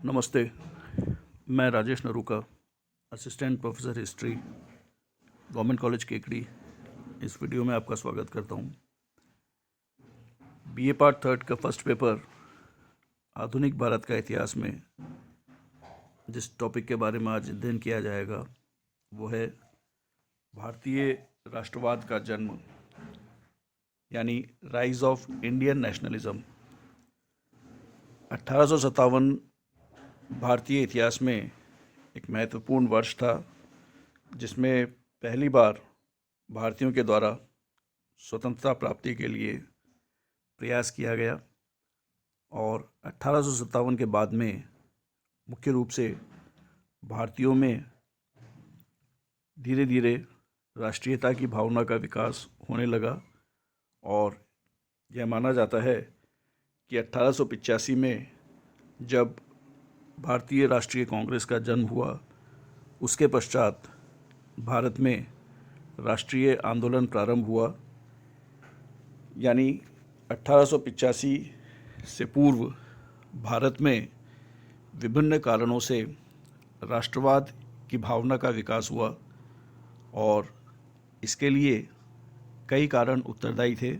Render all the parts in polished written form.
नमस्ते। मैं Rajesh Naruka, assistant professor history, government college Kekri. इस वीडियो में आपका स्वागत करता हूँ। बीए पार्ट थर्ड का फर्स्ट पेपर आधुनिक भारत का इतिहास में जिस टॉपिक के बारे में आज अध्ययन किया जाएगा वो है भारतीय राष्ट्रवाद का जन्म, यानी राइज ऑफ इंडियन नेशनलिज्म। 1857 भारतीय इतिहास में एक महत्वपूर्ण वर्ष था जिसमें पहली बार भारतीयों के द्वारा स्वतंत्रता प्राप्ति के लिए प्रयास किया गया और 1857 के बाद में मुख्य रूप से भारतीयों में धीरे धीरे राष्ट्रीयता की भावना का विकास होने लगा और यह माना जाता है कि 1885 में जब भारतीय राष्ट्रीय कांग्रेस का जन्म हुआ उसके पश्चात भारत में राष्ट्रीय आंदोलन प्रारंभ हुआ, यानी 1885 से पूर्व भारत में विभिन्न कारणों से राष्ट्रवाद की भावना का विकास हुआ और इसके लिए कई कारण उत्तरदायी थे।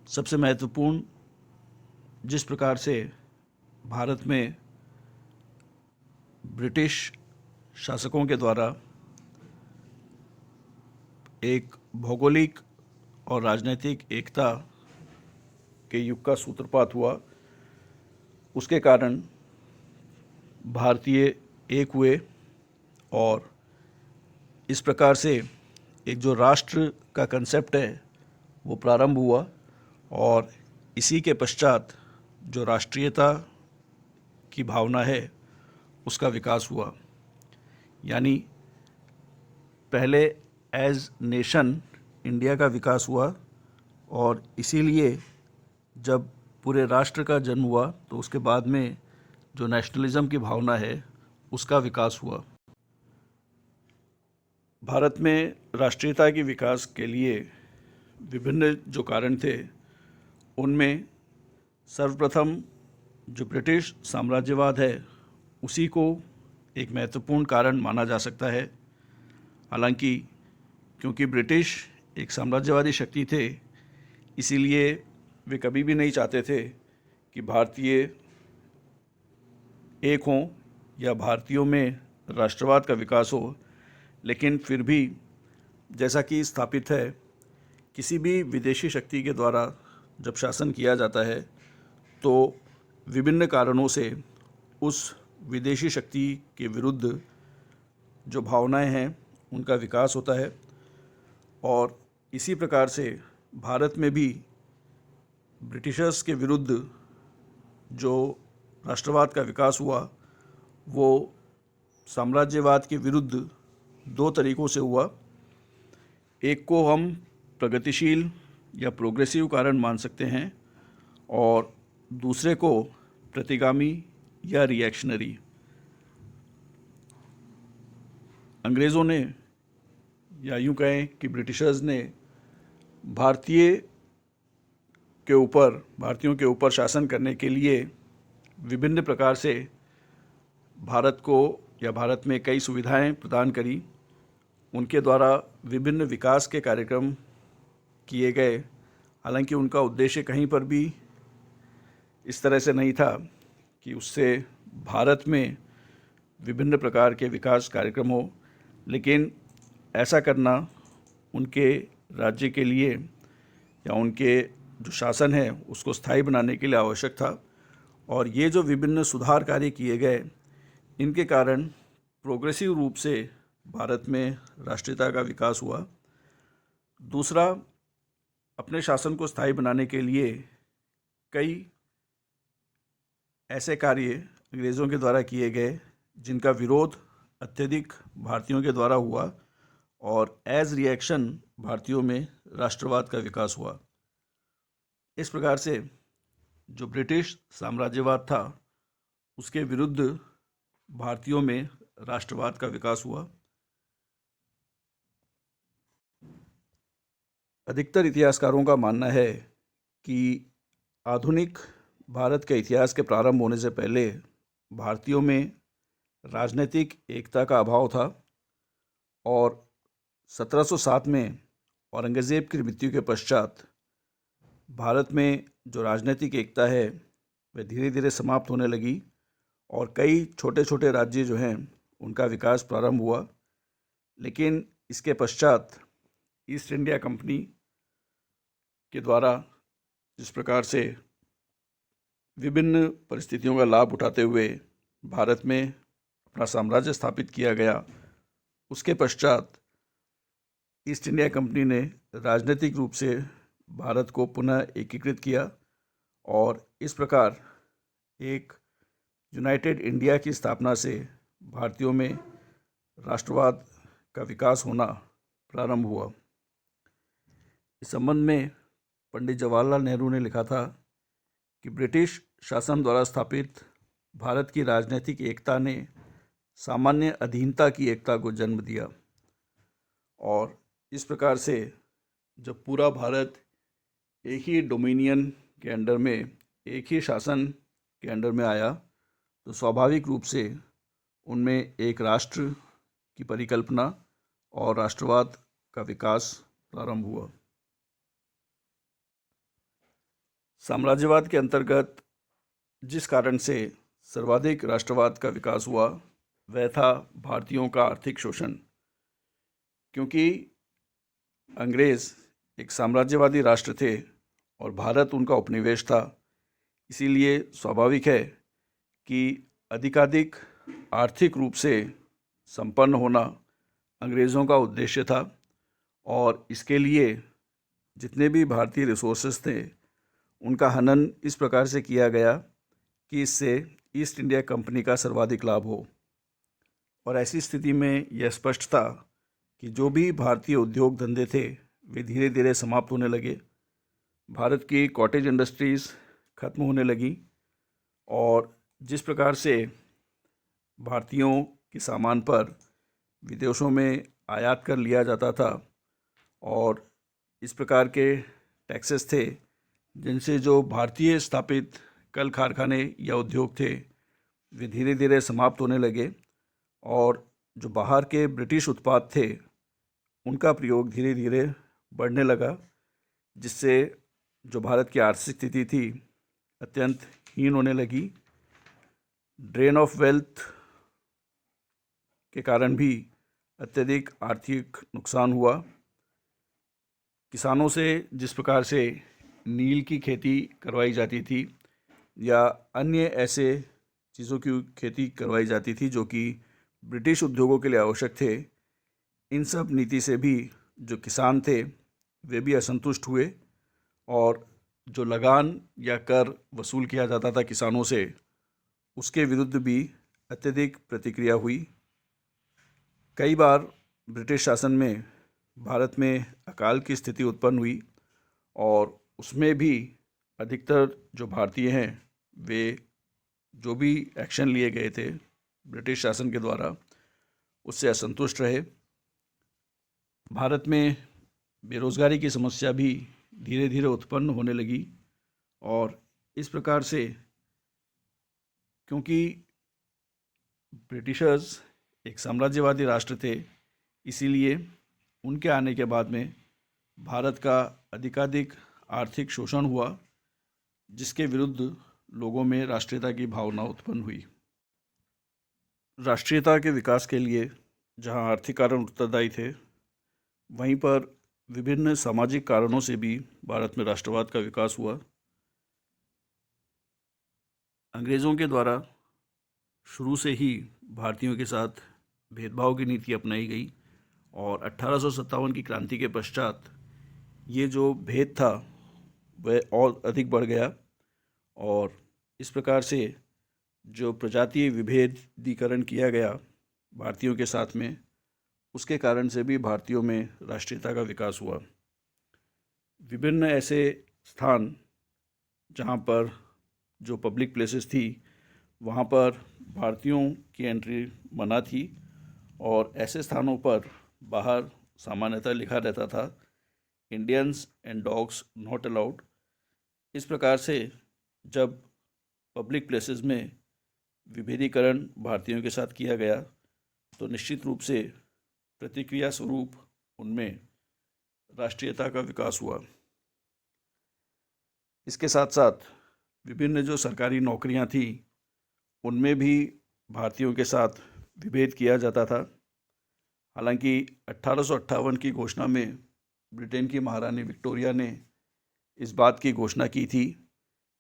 सबसे महत्वपूर्ण, जिस प्रकार से भारत में ब्रिटिश शासकों के द्वारा एक भौगोलिक और राजनीतिक एकता के युग का सूत्रपात हुआ, उसके कारण भारतीय एक हुए और इस प्रकार से एक जो राष्ट्र का कंसेप्ट है वो प्रारंभ हुआ और इसी के पश्चात जो राष्ट्रीयता की भावना है उसका विकास हुआ। यानी पहले एज नेशन इंडिया का विकास हुआ और इसीलिए जब पूरे राष्ट्र का जन्म हुआ तो उसके बाद में जो नेशनलिज्म की भावना है उसका विकास हुआ। भारत में राष्ट्रीयता के विकास के लिए विभिन्न जो कारण थे उनमें सर्वप्रथम जो ब्रिटिश साम्राज्यवाद है उसी को एक महत्वपूर्ण कारण माना जा सकता है। हालांकि क्योंकि ब्रिटिश एक साम्राज्यवादी शक्ति थे इसीलिए वे कभी भी नहीं चाहते थे कि भारतीय एक हों या भारतीयों में राष्ट्रवाद का विकास हो, लेकिन फिर भी जैसा कि स्थापित है किसी भी विदेशी शक्ति के द्वारा जब शासन किया जाता है तो विभिन्न कारणों से उस विदेशी शक्ति के विरुद्ध जो भावनाएं हैं उनका विकास होता है और इसी प्रकार से भारत में भी ब्रिटिशर्स के विरुद्ध जो राष्ट्रवाद का विकास हुआ वो साम्राज्यवाद के विरुद्ध दो तरीक़ों से हुआ। एक को हम प्रगतिशील या प्रोग्रेसिव कारण मान सकते हैं और दूसरे को प्रतिगामी या रिएक्शनरी। अंग्रेज़ों ने या यूँ कहें कि ब्रिटिशर्स ने भारतीयों के ऊपर शासन करने के लिए विभिन्न प्रकार से भारत को या भारत में कई सुविधाएं प्रदान करी। उनके द्वारा विभिन्न विकास के कार्यक्रम किए गए, हालांकि उनका उद्देश्य कहीं पर भी इस तरह से नहीं था कि उससे भारत में विभिन्न प्रकार के विकास कार्यक्रम हो, लेकिन ऐसा करना उनके राज्य के लिए या उनके जो शासन है उसको स्थायी बनाने के लिए आवश्यक था। और ये जो विभिन्न सुधार कार्य किए गए इनके कारण प्रोग्रेसिव रूप से भारत में राष्ट्रीयता का विकास हुआ। दूसरा, अपने शासन को स्थायी बनाने के लिए कई ऐसे कार्य अंग्रेज़ों के द्वारा किए गए जिनका विरोध अत्यधिक भारतीयों के द्वारा हुआ और एज रिएक्शन भारतीयों में राष्ट्रवाद का विकास हुआ। इस प्रकार से जो ब्रिटिश साम्राज्यवाद था उसके विरुद्ध भारतीयों में राष्ट्रवाद का विकास हुआ। अधिकतर इतिहासकारों का मानना है कि आधुनिक भारत के इतिहास के प्रारंभ होने से पहले भारतीयों में राजनीतिक एकता का अभाव था और 1707 में औरंगज़ेब की मृत्यु के पश्चात भारत में जो राजनीतिक एकता है वह धीरे धीरे समाप्त होने लगी और कई छोटे छोटे राज्य जो हैं उनका विकास प्रारंभ हुआ। लेकिन इसके पश्चात ईस्ट इंडिया कंपनी के द्वारा जिस प्रकार से विभिन्न परिस्थितियों का लाभ उठाते हुए भारत में अपना साम्राज्य स्थापित किया गया, उसके पश्चात ईस्ट इंडिया कंपनी ने राजनीतिक रूप से भारत को पुनः एकीकृत किया और इस प्रकार एक यूनाइटेड इंडिया की स्थापना से भारतीयों में राष्ट्रवाद का विकास होना प्रारंभ हुआ। इस संबंध में पंडित जवाहरलाल नेहरू ने लिखा था कि ब्रिटिश शासन द्वारा स्थापित भारत की राजनीतिक एकता ने सामान्य अधीनता की एकता को जन्म दिया और इस प्रकार से जब पूरा भारत एक ही डोमिनियन के अंडर में, एक ही शासन के अंडर में आया तो स्वाभाविक रूप से उनमें एक राष्ट्र की परिकल्पना और राष्ट्रवाद का विकास प्रारंभ हुआ। साम्राज्यवाद के अंतर्गत जिस कारण से सर्वाधिक राष्ट्रवाद का विकास हुआ वह था भारतीयों का आर्थिक शोषण। क्योंकि अंग्रेज़ एक साम्राज्यवादी राष्ट्र थे और भारत उनका उपनिवेश था, इसीलिए स्वाभाविक है कि अधिकाधिक आर्थिक रूप से संपन्न होना अंग्रेज़ों का उद्देश्य था और इसके लिए जितने भी भारतीय रिसोर्सेज थे उनका हनन इस प्रकार से किया गया कि इससे ईस्ट इंडिया कंपनी का सर्वाधिक लाभ हो। और ऐसी स्थिति में यह स्पष्ट था कि जो भी भारतीय उद्योग धंधे थे वे धीरे धीरे समाप्त होने लगे। भारत की कॉटेज इंडस्ट्रीज़ खत्म होने लगी और जिस प्रकार से भारतीयों के सामान पर विदेशों में आयात कर लिया जाता था और इस प्रकार के टैक्सेस थे जिनसे जो भारतीय स्थापित कल कारखाने या उद्योग थे वे धीरे धीरे समाप्त होने लगे और जो बाहर के ब्रिटिश उत्पाद थे उनका प्रयोग धीरे धीरे बढ़ने लगा, जिससे जो भारत की आर्थिक स्थिति थी अत्यंत हीन होने लगी। ड्रेन ऑफ वेल्थ के कारण भी अत्यधिक आर्थिक नुकसान हुआ। किसानों से जिस प्रकार से नील की खेती करवाई जाती थी या अन्य ऐसे चीज़ों की खेती करवाई जाती थी जो कि ब्रिटिश उद्योगों के लिए आवश्यक थे, इन सब नीति से भी जो किसान थे वे भी असंतुष्ट हुए और जो लगान या कर वसूल किया जाता था किसानों से उसके विरुद्ध भी अत्यधिक प्रतिक्रिया हुई। कई बार ब्रिटिश शासन में भारत में अकाल की स्थिति उत्पन्न हुई और उसमें भी अधिकतर जो भारतीय हैं वे जो भी एक्शन लिए गए थे ब्रिटिश शासन के द्वारा उससे असंतुष्ट रहे। भारत में बेरोज़गारी की समस्या भी धीरे धीरे उत्पन्न होने लगी और इस प्रकार से क्योंकि ब्रिटिशर्स एक साम्राज्यवादी राष्ट्र थे, इसीलिए उनके आने के बाद में भारत का अधिकाधिक आर्थिक शोषण हुआ, जिसके विरुद्ध लोगों में राष्ट्रीयता की भावना उत्पन्न हुई। राष्ट्रीयता के विकास के लिए जहां आर्थिक कारण उत्तरदायी थे, वहीं पर विभिन्न सामाजिक कारणों से भी भारत में राष्ट्रवाद का विकास हुआ। अंग्रेज़ों के द्वारा शुरू से ही भारतीयों के साथ भेदभाव की नीति अपनाई गई और 1857 की क्रांति के पश्चात ये जो भेद था वह और अधिक बढ़ गया और इस प्रकार से जो प्रजातीय विभेदीकरण किया गया भारतीयों के साथ में, उसके कारण से भी भारतीयों में राष्ट्रीयता का विकास हुआ। विभिन्न ऐसे स्थान जहाँ पर जो पब्लिक प्लेसेस थी वहाँ पर भारतीयों की एंट्री मना थी और ऐसे स्थानों पर बाहर सामान्यतः लिखा रहता था Indians and dogs not allowed. इस प्रकार से जब पब्लिक प्लेसेस में विभेदीकरण भारतीयों के साथ किया गया तो निश्चित रूप से प्रतिक्रिया स्वरूप उनमें राष्ट्रीयता का विकास हुआ। इसके साथ साथ विभिन्न जो सरकारी नौकरियां थी उनमें भी भारतीयों के साथ विभेद किया जाता था। हालांकि 1858 की घोषणा में ब्रिटेन की महारानी विक्टोरिया ने इस बात की घोषणा की थी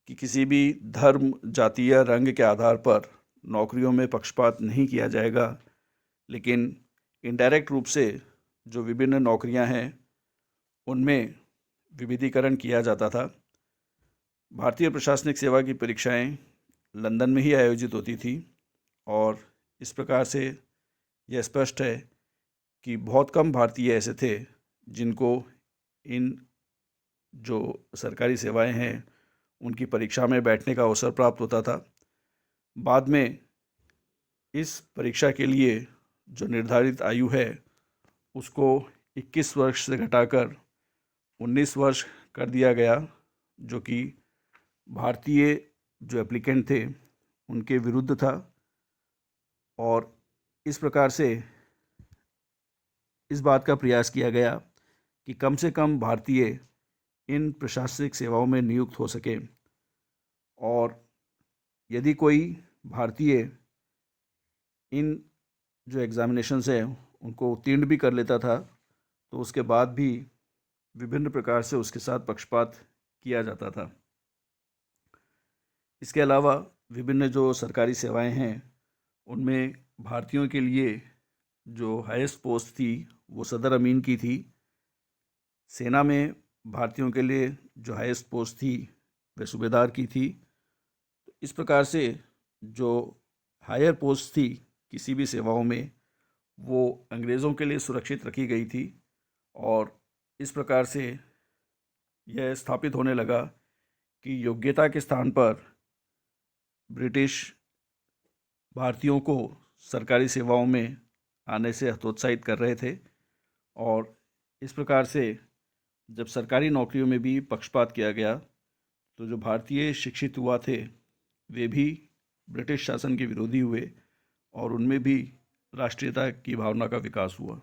कि किसी भी धर्म, जाति या रंग के आधार पर नौकरियों में पक्षपात नहीं किया जाएगा, लेकिन इनडायरेक्ट रूप से जो विभिन्न नौकरियां हैं उनमें विविधीकरण किया जाता था। भारतीय प्रशासनिक सेवा की परीक्षाएं लंदन में ही आयोजित होती थी और इस प्रकार से यह स्पष्ट है कि बहुत कम भारतीय ऐसे थे जिनको इन जो सरकारी सेवाएं हैं उनकी परीक्षा में बैठने का अवसर प्राप्त होता था। बाद में इस परीक्षा के लिए जो निर्धारित आयु है उसको 21 वर्ष से घटाकर 19 वर्ष कर दिया गया, जो कि भारतीय जो एप्लीकेंट थे उनके विरुद्ध था। और इस प्रकार से इस बात का प्रयास किया गया कि कम से कम भारतीय इन प्रशासनिक सेवाओं में नियुक्त हो सके, और यदि कोई भारतीय इन जो एग्ज़ामिनेशंस हैं उनको उत्तीर्ण भी कर लेता था तो उसके बाद भी विभिन्न प्रकार से उसके साथ पक्षपात किया जाता था। इसके अलावा विभिन्न जो सरकारी सेवाएं हैं उनमें भारतीयों के लिए जो हाईएस्ट पोस्ट थी वो सदर अमीन की थी। सेना में भारतीयों के लिए जो हाईएस्ट पोस्ट थी वह सूबेदार की थी। इस प्रकार से जो हायर पोस्ट थी किसी भी सेवाओं में वो अंग्रेज़ों के लिए सुरक्षित रखी गई थी, और इस प्रकार से यह स्थापित होने लगा कि योग्यता के स्थान पर ब्रिटिश भारतीयों को सरकारी सेवाओं में आने से हतोत्साहित कर रहे थे। और इस प्रकार से जब सरकारी नौकरियों में भी पक्षपात किया गया तो जो भारतीय शिक्षित युवा थे वे भी ब्रिटिश शासन के विरोधी हुए और उनमें भी राष्ट्रीयता की भावना का विकास हुआ।